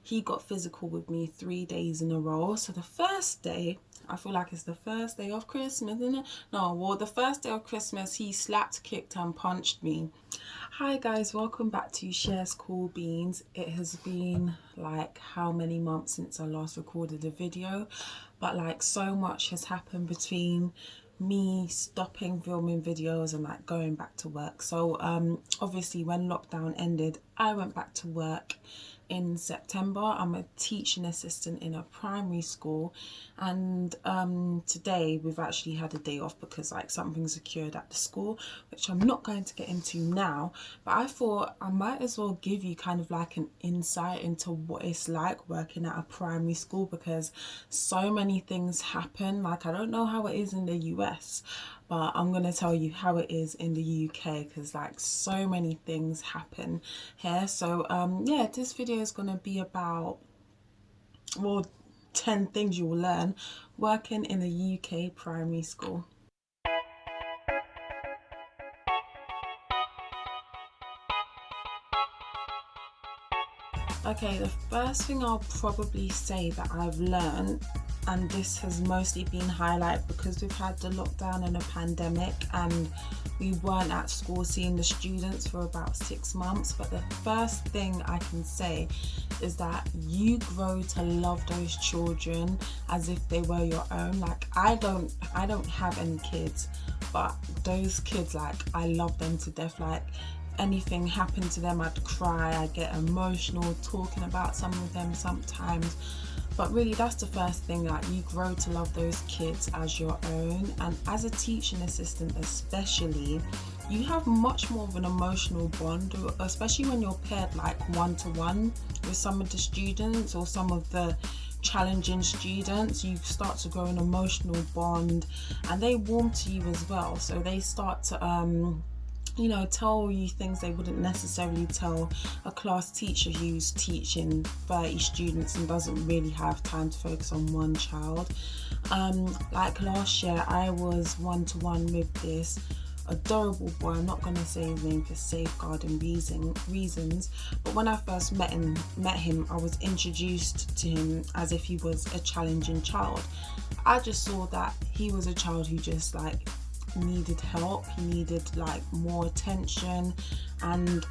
He got physical with me 3 days in a row. So the first day, I feel like it's the first day of Christmas, isn't it? No, well, the first day of Christmas, he slapped, kicked, and punched me. Hi guys, welcome back to Shares Cool Beans. It has been like how many months since I last recorded a video, but like so much has happened between me stopping filming videos and like going back to work. So obviously when lockdown ended, I went back to work in September. I'm a teaching assistant in a primary school, and today we've actually had a day off because like something's occurred at the school, which I'm not going to get into now, but I thought I might as well give you kind of like an insight into what it's like working at a primary school, because so many things happen. Like, I don't know how it is in the US, but I'm going to tell you how it is in the UK, because like so many things happen here. So yeah, this video is going to be about, well, 10 things you will learn working in a UK primary school. Okay, the first thing I'll probably say that I've learned, and this has mostly been highlighted because we've had the lockdown and a pandemic and we weren't at school seeing the students for about 6 months, but the first thing I can say is that you grow to love those children as if they were your own. Like, I don't have any kids, but those kids, like, I love them to death. Like, anything happened to them, I'd cry, I'd get emotional talking about some of them sometimes. But really, that's the first thing, that you grow to love those kids as your own. And as a teaching assistant especially, you have much more of an emotional bond, especially when you're paired like one-to-one with some of the students or some of the challenging students. You start to grow an emotional bond and they warm to you as well. So they start to tell you things they wouldn't necessarily tell a class teacher who's teaching 30 students and doesn't really have time to focus on one child. Like last year, I was one-to-one with this adorable boy. I'm not going to say his name for safeguarding reasons, but when I first met him, I was introduced to him as if he was a challenging child. I just saw that he was a child who just like needed help. He needed like more attention, and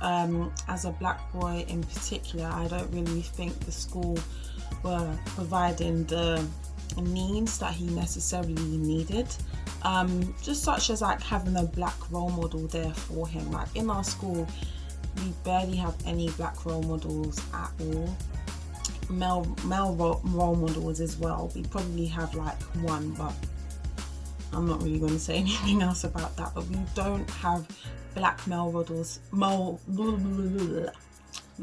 as a black boy in particular, I don't really think the school were providing the needs that he necessarily needed, just such as like having a black role model there for him. Like in our school, we barely have any black role models at all. Male role models as well, we probably have like one, but I'm not really going to say anything else about that. But we don't have black male models. We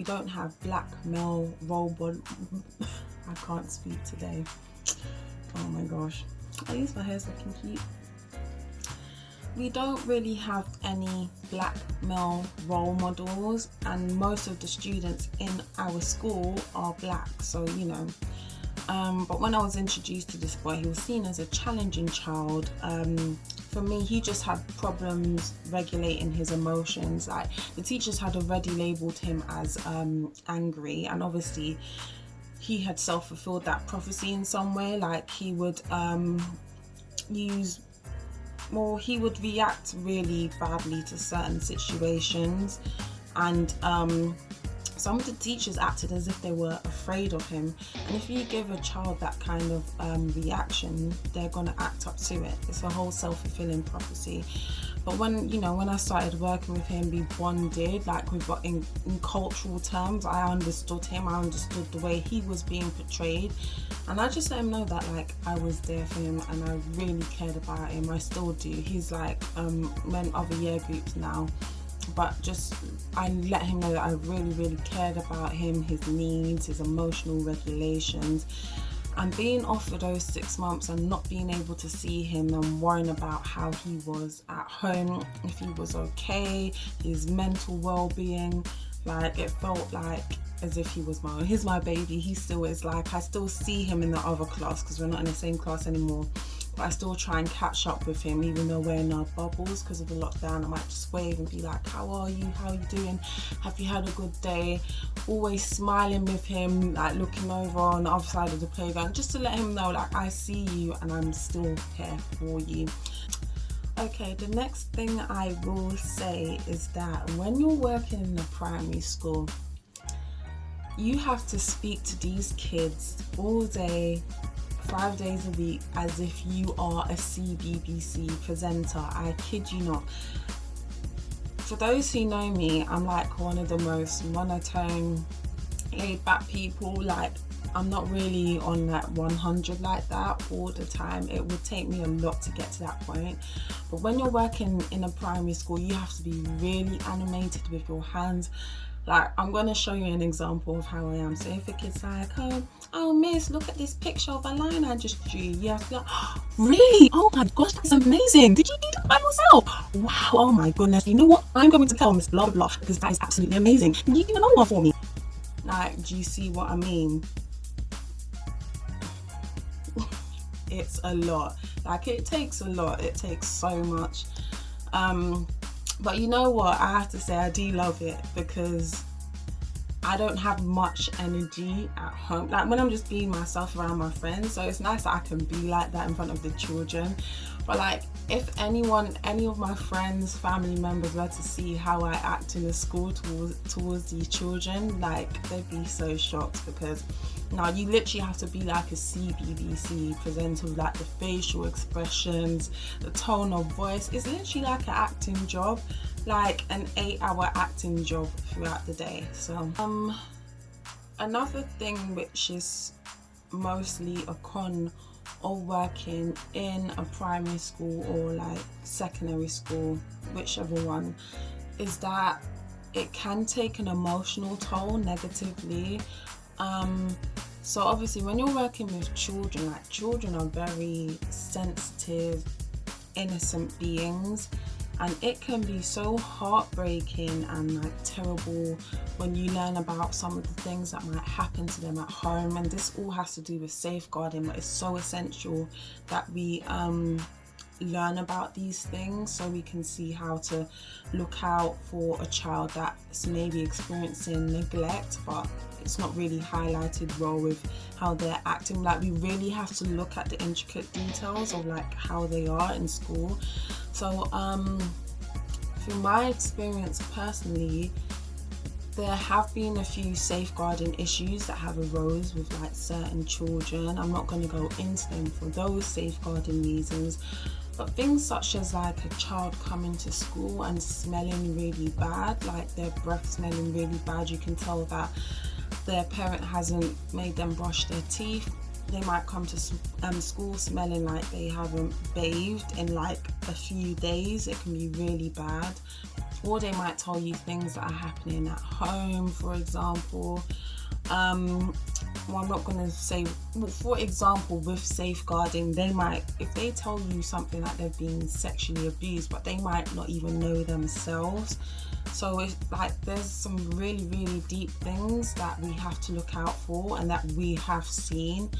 don't have black male role models. I can't speak today. Oh my gosh. I use my hair so I can keep. We don't really have any black male role models, and most of the students in our school are black. So, but when I was introduced to this boy, he was seen as a challenging child. For me, he just had problems regulating his emotions. Like, the teachers had already labelled him as angry, and obviously he had self-fulfilled that prophecy in some way. Like, he would he would react really badly to certain situations, and some of the teachers acted as if they were afraid of him. And if you give a child that kind of reaction, they're going to act up to it. It's a whole self-fulfilling prophecy. But when I started working with him, we bonded. Like, we got in cultural terms. I understood him. I understood the way he was being portrayed. And I just let him know that like I was there for him and I really cared about him. I still do. He's like we're in other year groups now. But just, I let him know that I really, really cared about him, his needs, his emotional regulations. And being off for those 6 months and not being able to see him and worrying about how he was at home, if he was okay, his mental well-being, like, it felt like as if he was he's my baby. He still is. Like, I still see him in the other class because we're not in the same class anymore. but I still try and catch up with him even though we're in our bubbles because of the lockdown. I might just wave and be like, how are you doing, have you had a good day? Always smiling with him, like looking over on the other side of the playground, just to let him know like I see you and I'm still here for you. Okay, the next thing I will say is that when you're working in a primary school, you have to speak to these kids all day, 5 days a week, as if you are a CBBC presenter. I kid you not. For those who know me, I'm like one of the most monotone, laid back people. Like, I'm not really on like 100 like that all the time. It would take me a lot to get to that point. But when you're working in a primary school, you have to be really animated with your hands. Like, I'm going to show you an example of how I am. So if a kid's like, oh miss, look at this picture of a line I just drew. You have to be like, oh, really? Oh my gosh, that's amazing. Did you do that by yourself? Wow, oh my goodness. You know what? I'm going to tell Miss blah, blah, blah, because that is absolutely amazing. Can you do another one for me? Like, do you see what I mean? It's a lot. Like, it takes a lot. It takes so much. But you know what? I have to say I do love it because I don't have much energy at home. Like when I'm just being myself around my friends, so it's nice that I can be like that in front of the children. But like, if any of my friends, family members were to see how I act in the school towards these children, like they'd be so shocked, because now you literally have to be like a CBBC presenter with like the facial expressions, the tone of voice. It's literally like an acting job, like an 8-hour acting job throughout the day. So another thing which is mostly a con of working in a primary school or like secondary school, whichever one, is that it can take an emotional toll negatively. So obviously when you're working with children, like children are very sensitive, innocent beings, and it can be so heartbreaking and like terrible when you learn about some of the things that might happen to them at home. And this all has to do with safeguarding, but it's so essential that we learn about these things so we can see how to look out for a child that's maybe experiencing neglect, but it's not really highlighted well with how they're acting. Like, we really have to look at the intricate details of like how they are in school. So from my experience personally, there have been a few safeguarding issues that have arose with like certain children. I'm not going to go into them for those safeguarding reasons, but things such as like a child coming to school and smelling really bad, like their breath smelling really bad. You can tell that their parent hasn't made them brush their teeth. They might come to school smelling like they haven't bathed in like a few days. It can be really bad. Or they might tell you things that are happening at home, for example. Well, I'm not going to say, for example, with safeguarding, they might, if they tell you something like they've been sexually abused, but they might not even know themselves. So it's like there's some really, really deep things that we have to look out for and that we have seen.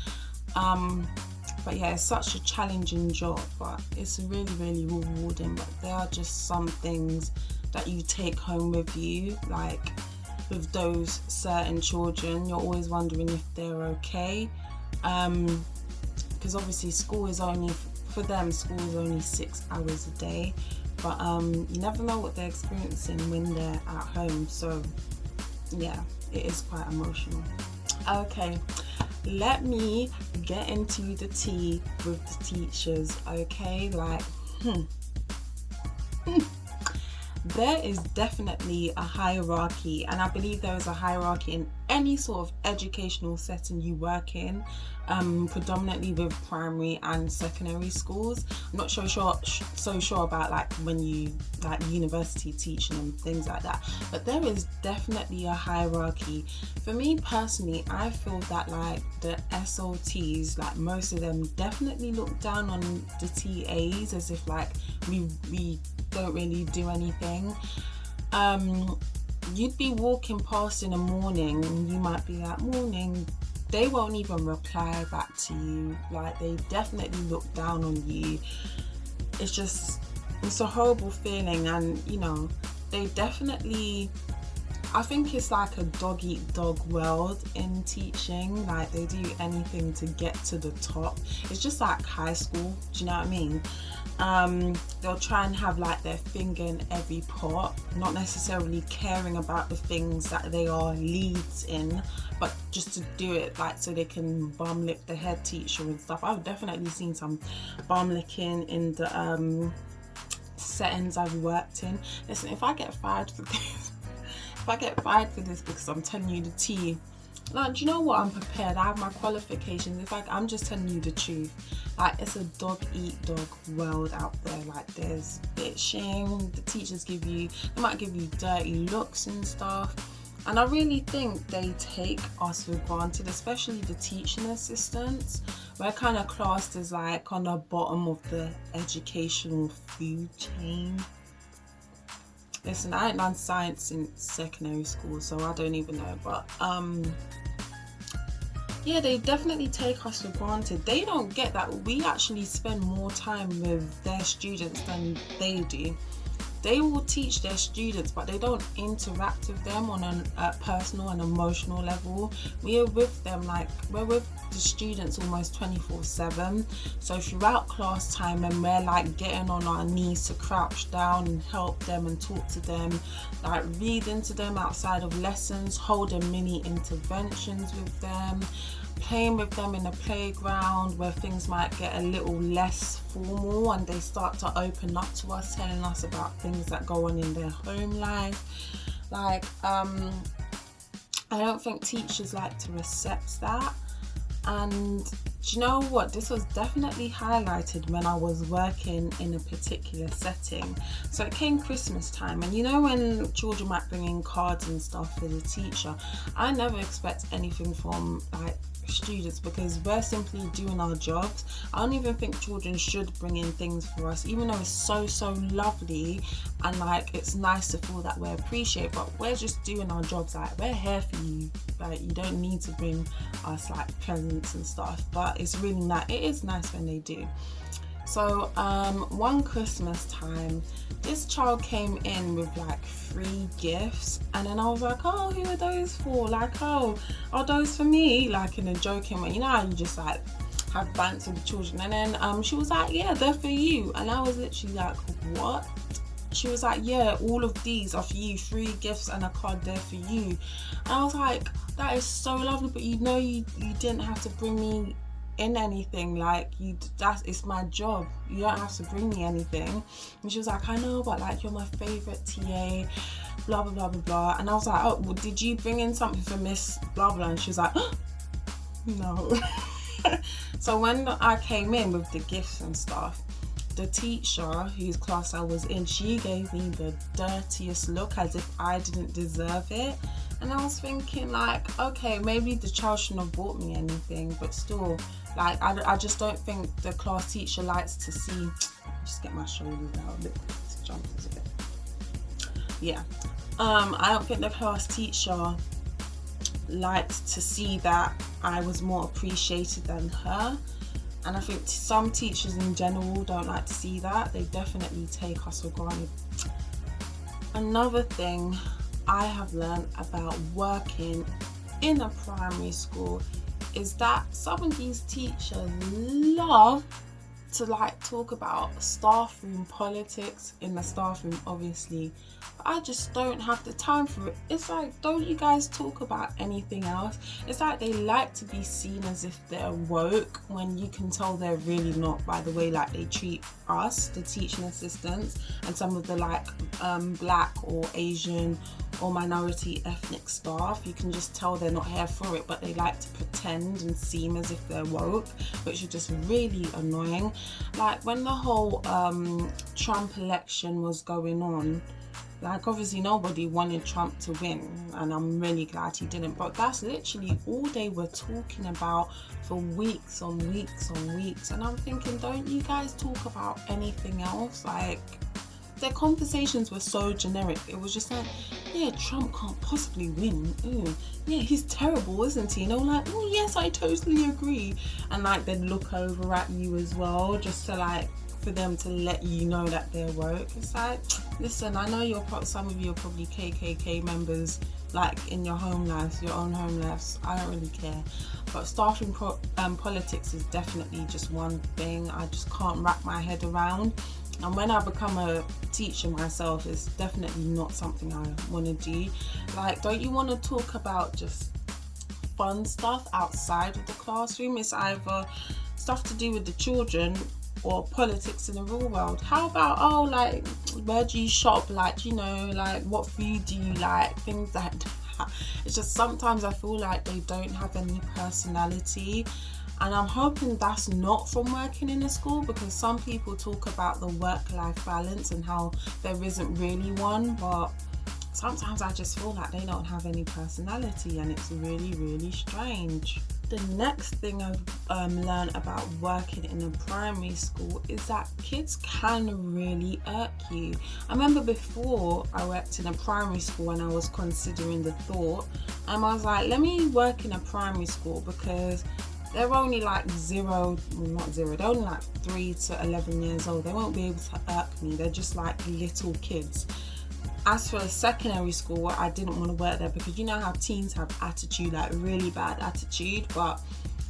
But yeah, it's such a challenging job, but it's really, really rewarding. But there are just some things that you take home with you, like with those certain children. You're always wondering if they're okay, because obviously school is only, for them, school is only 6 hours a day, but you never know what they're experiencing when they're at home. So yeah, it is quite emotional. Okay, let me get into the tea with the teachers. Okay, like there is definitely a hierarchy, and I believe there is a hierarchy in any sort of educational setting you work in, predominantly with primary and secondary schools. I'm not so sure about like when you like university teaching and things like that, but there is definitely a hierarchy. For me personally, I feel that like the SLTs, like most of them definitely look down on the TAs as if like we don't really do anything. You'd be walking past in the morning and you might be like, morning. they won't even reply back to you. Like, they definitely look down on you. It's a horrible feeling. And you know, they definitely, I think it's like a dog eat dog world in teaching. Like, they do anything to get to the top. It's just like high school, do you know what I mean? They'll try and have like their finger in every pot, not necessarily caring about the things that they are leads in, but just to do it like so they can bum lick the head teacher and stuff. I've definitely seen some bum licking in the settings I've worked in. Listen, if I get fired for this, because I'm telling you the tea, like, do you know what? I'm prepared. I have my qualifications. It's like, I'm just telling you the truth. Like, it's a dog eat dog world out there. Like, there's bitching. The teachers they might give you dirty looks and stuff. And I really think they take us for granted, especially the teaching assistants. We're kind of classed as like on the bottom of the educational food chain. Listen, I ain't done science in secondary school, so I don't even know. But yeah, they definitely take us for granted. They don't get that we actually spend more time with their students than they do. They will teach their students, but they don't interact with them on a personal and emotional level. We are with them, like, we're with the students almost 24/7. So throughout class time, and we're like getting on our knees to crouch down and help them and talk to them, like reading to them outside of lessons, holding mini interventions with them, playing with them in the playground where things might get a little less formal and they start to open up to us, telling us about things that go on in their home life. Like, I don't think teachers like to accept that. And do you know what? This was definitely highlighted when I was working in a particular setting. So it came Christmas time, and you know when children might bring in cards and stuff for the teacher, I never expect anything from like students because we're simply doing our jobs. I don't even think children should bring in things for us, even though it's so lovely and like it's nice to feel that we're appreciated, but we're just doing our jobs. Like, we're here for you. Like, you don't need to bring us like presents and stuff, but it's really nice. It is nice when they do. So one Christmas time, this child came in with like 3 gifts, and then I was like, oh, who are those for? Like, oh, are those for me? Like, in a joking way, you know how you just like have banter with children. And then she was like, yeah, they're for you. And I was literally like, what? She was like, yeah, all of these are for you, 3 gifts and a card, there for you. And I was like, that is so lovely, but you know, you didn't have to bring me in anything. Like, it's my job, you don't have to bring me anything. And she was like, I know, but like, you're my favorite TA, blah blah blah blah blah. And I was like, oh, well, did you bring in something for Miss blah blah? And she was like, oh, no. So when I came in with the gifts and stuff, the teacher whose class I was in, she gave me the dirtiest look, as if I didn't deserve it. And I was thinking, like, okay, maybe the child shouldn't have bought me anything, but still, like, I just don't think the class teacher likes to see. Just get my shoulders out a bit, jumpers a bit. Yeah, I don't think the class teacher liked to see that I was more appreciated than her. And I think some teachers in general don't like to see that. They definitely take us for granted. Another thing I have learned about working in a primary school is that some of these teachers love to like talk about staff room politics in the staff room, obviously. But I just don't have the time for it. It's like, don't you guys talk about anything else? It's like they like to be seen as if they're woke, when you can tell they're really not by the way like they treat us, the teaching assistants, and some of the like black or Asian or minority ethnic staff. You can just tell they're not here for it, but they like to pretend and seem as if they're woke, which is just really annoying. Like, when the whole Trump election was going on, like, obviously nobody wanted Trump to win, and I'm really glad he didn't, but that's literally all they were talking about for weeks on weeks on weeks. And I'm thinking, don't you guys talk about anything else? Like, their conversations were so generic. It was just like, yeah, Trump can't possibly win. Ooh, yeah, he's terrible, isn't he? And I'm like, oh yes, I totally agree. And like they'd look over at you as well, just to like, for them to let you know that they're woke. It's like, listen, I know some of you are probably KKK members, like in your home lives, your own home lives. I don't really care. But starting politics is definitely just one thing I just can't wrap my head around. And when I become a teacher myself, it's definitely not something I want to do. Like, don't you want to talk about just fun stuff outside of the classroom? It's either stuff to do with the children or politics in the real world. How about, oh, like, where do you shop? Like, you know, like, what food do you like? Things like that. It's just sometimes I feel like they don't have any personality. And I'm hoping that's not from working in a school, because some people talk about the work-life balance and how there isn't really one, but sometimes I just feel like they don't have any personality, and it's really, really strange. The next thing I've learned about working in a primary school is that kids can really irk you. I remember before I worked in a primary school and I was considering the thought, and I was like, let me work in a primary school, because they're only like they're only like 3 to 11 years old. They won't be able to irk me. They're just like little kids. As for a secondary school, I didn't want to work there, because you know how teens have attitude, like really bad attitude. But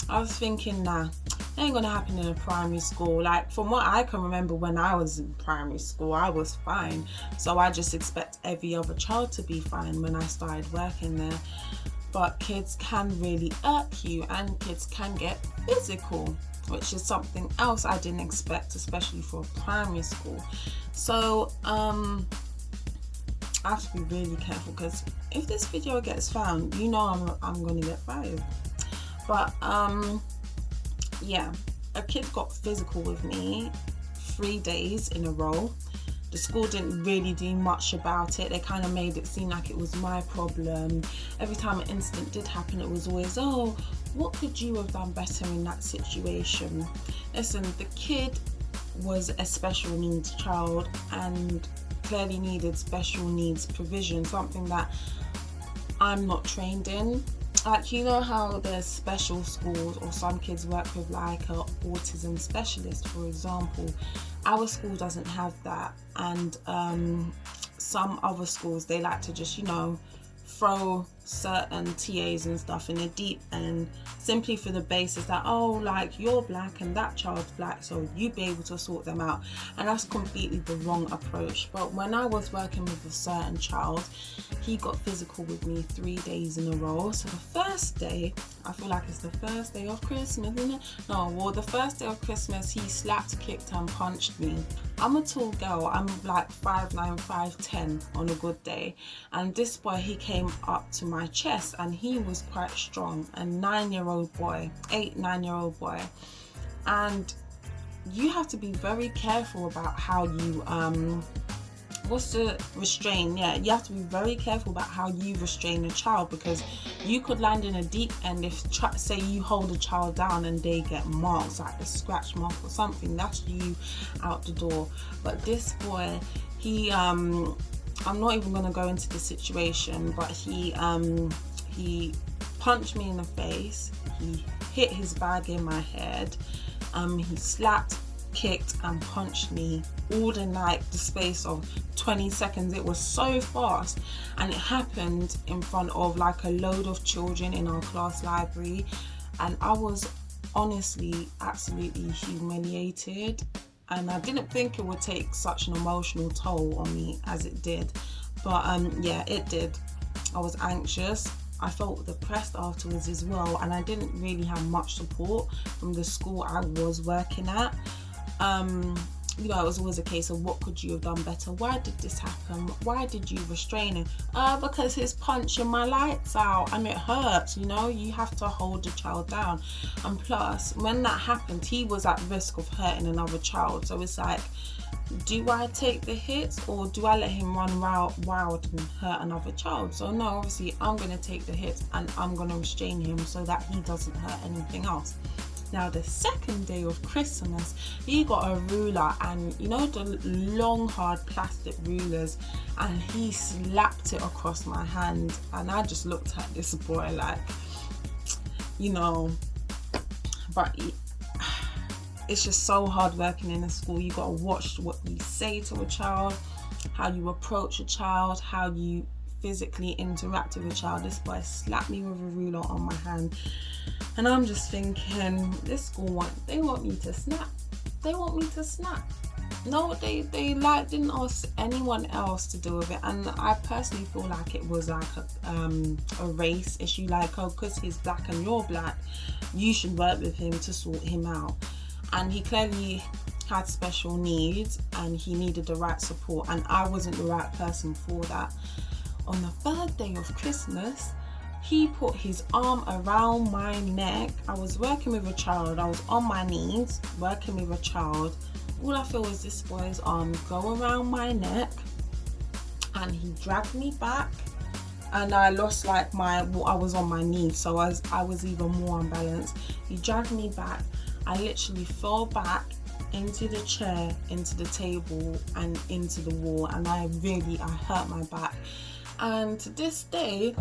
I was thinking, nah, it ain't gonna happen in a primary school. Like, from what I can remember, when I was in primary school, I was fine. So I just expect every other child to be fine when I started working there. But kids can really irk you, and kids can get physical, which is something else I didn't expect, especially for a primary school. So I have to be really careful, because if this video gets found, you know I'm gonna get fired. But yeah, a kid got physical with me 3 days in a row. The school didn't really do much about it. They kind of made it seem like it was my problem. Every time an incident did happen, it was always, oh, what could you have done better in that situation? Listen, the kid was a special needs child and clearly needed special needs provision, something that I'm not trained in. Like, you know how there's special schools, or some kids work with like a autism specialist, for example. Our school doesn't have that, and some other schools, they like to just, you know, throw certain TAs and stuff in the deep end, simply for the basis that, oh, like, you're black and that child's black, so you be able to sort them out. And that's completely the wrong approach. But when I was working with a certain child, he got physical with me 3 days in a row. So the first day, I feel like it's the first day of Christmas, isn't it? No, well, the first day of Christmas, he slapped, kicked and punched me. I'm a tall girl. I'm like 5'9", 5'10" on a good day. And this boy, he came up to my chest, and he was quite strong, a 9-year-old boy, 9-year-old boy. And you have to be very careful about how you restrain. Yeah, you have to be very careful about how you restrain a child, because you could land in a deep end if, say, you hold a child down and they get marks, like a scratch mark or something, that's you out the door. But this boy, he I'm not even going to go into the situation, but he punched me in the face, he hit his bag in my head, he slapped, kicked and punched me all in like the space of 20 seconds. It was so fast, and it happened in front of like a load of children in our class library, and I was honestly absolutely humiliated. And I didn't think it would take such an emotional toll on me as it did. But yeah, it did. I was anxious. I felt depressed afterwards as well. And I didn't really have much support from the school I was working at. You know, it was always a case of, what could you have done better? Why did this happen? Why did you restrain him? Because he's punching my lights out and it hurts, you know? You have to hold the child down. And plus, when that happened, he was at risk of hurting another child. So it's like, do I take the hits, or do I let him run wild and hurt another child? So no, obviously I'm going to take the hits, and I'm going to restrain him so that he doesn't hurt anything else. Now the second day of Christmas, he got a ruler, and you know the long hard plastic rulers, and he slapped it across my hand, and I just looked at this boy like, you know, but it's just so hard working in a school. You got to watch what you say to a child, how you approach a child, how you physically interact with a child. This boy slapped me with a ruler on my hand, and I'm just thinking, this school they want me to snap. They want me to snap. No, they like didn't ask anyone else to deal with it, and I personally feel like it was like a race issue. Like, oh, because he's black and you're black, you should work with him to sort him out. And he clearly had special needs, and he needed the right support, and I wasn't the right person for that. On the third day of Christmas, he put his arm around my neck. I was working with a child. I was on my knees working with a child. All I feel is this boy's arm go around my neck, and he dragged me back, and I lost I was on my knees, so I was even more unbalanced. He dragged me back. I literally fell back into the chair, into the table, and into the wall, and I hurt my back. And to this day,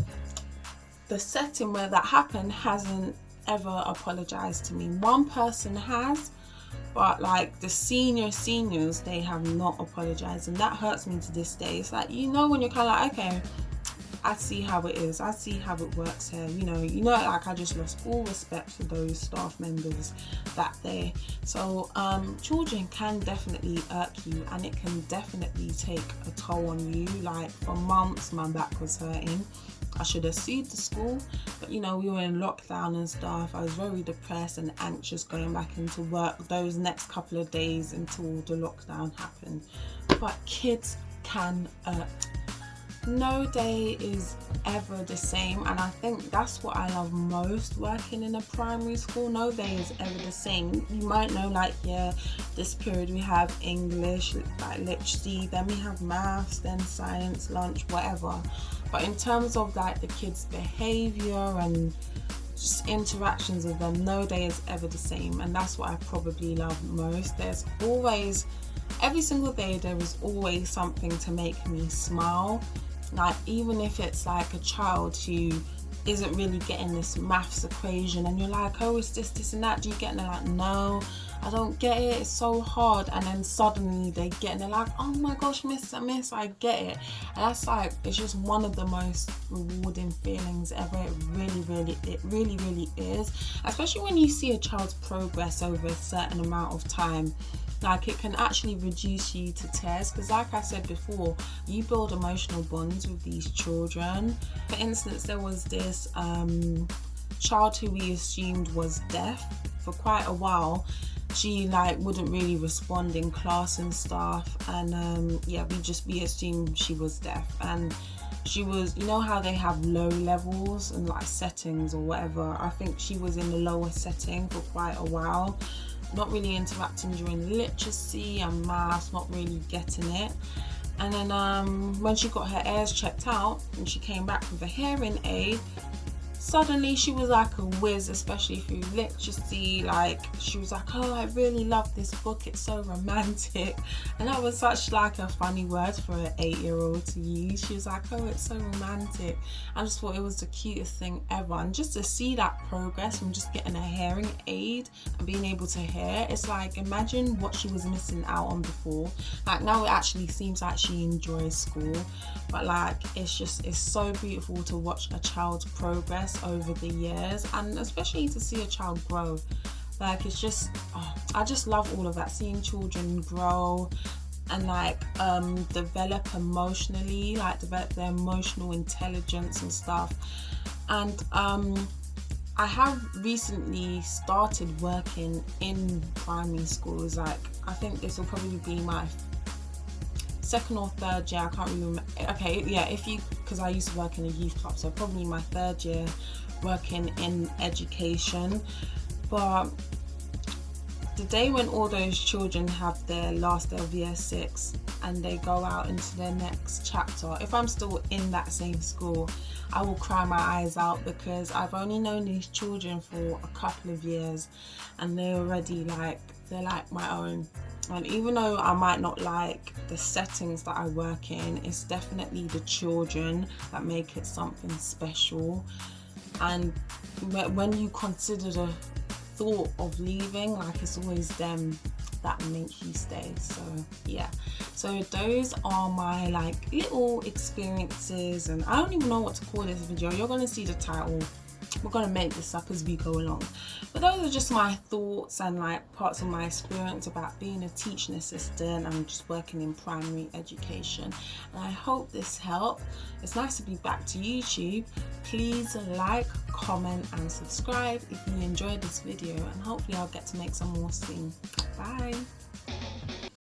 the setting where that happened hasn't ever apologized to me. One person has, but like the seniors, they have not apologized, and that hurts me to this day. It's like, you know, when you're kind of like, okay, I see how it is, I see how it works here, you know, like I just lost all respect for those staff members that day. So children can definitely irk you, and it can definitely take a toll on you. Like for months my back was hurting. I should have sued the school, but you know, we were in lockdown and stuff. I was very depressed and anxious going back into work those next couple of days until the lockdown happened. But kids can irk. No day is ever the same, and I think that's what I love most working in a primary school. No day is ever the same. You might know, like, yeah, this period we have English, like literacy, then we have maths, then science, lunch, whatever. But in terms of like the kids' behavior and just interactions with them, no day is ever the same, and that's what I probably love most. There's always, every single day, there is always something to make me smile. Like, even if it's like a child who isn't really getting this maths equation, and you're like, oh, it's this and that, do you get it? And they're like, no, I don't get it, it's so hard. And then suddenly they get it, and they're like, oh my gosh, miss, I get it. And that's like, it's just one of the most rewarding feelings ever. It really is, especially when you see a child's progress over a certain amount of time. Like, it can actually reduce you to tears, because like I said before, you build emotional bonds with these children. For instance, there was this child who we assumed was deaf. For quite a while, she like wouldn't really respond in class and stuff, and we assumed she was deaf. And she was, you know how they have low levels and like settings or whatever, I think she was in the lower setting for quite a while, not really interacting during literacy and maths, not really getting it. And then when she got her ears checked out and she came back with a hearing aid, suddenly she was like a whiz, especially through literacy. Like, she was like, oh, I really love this book, it's so romantic. And that was such like a funny word for an 8-year-old to use. She was like, oh, it's so romantic. I just thought it was the cutest thing ever. And just to see that progress from just getting a hearing aid and being able to hear, it's like, imagine what she was missing out on before. Like, now it actually seems like she enjoys school, but like, it's so beautiful to watch a child's progress over the years, and especially to see a child grow. Like, it's just, I just love all of that, seeing children grow and like develop emotionally, like develop their emotional intelligence and stuff. And I have recently started working in primary schools. Like, I think this will probably be my second or third year, I can't really remember. Okay, yeah, because I used to work in a youth club, so probably my third year working in education. But the day when all those children have their last day of year 6 and they go out into their next chapter, if I'm still in that same school, I will cry my eyes out, because I've only known these children for a couple of years and they're already they're like my own. And even though I might not like the settings that I work in, it's definitely the children that make it something special. And when you consider the thought of leaving, like, it's always them that make you stay. So yeah, so those are my like little experiences, and I don't even know what to call this video. You're gonna see the title. We're gonna make this up as we go along, but those are just my thoughts and like parts of my experience about being a teaching assistant and just working in primary education. And I hope this helped. It's nice to be back to YouTube. Please like, comment and subscribe if you enjoyed this video, and hopefully I'll get to make some more soon. Bye.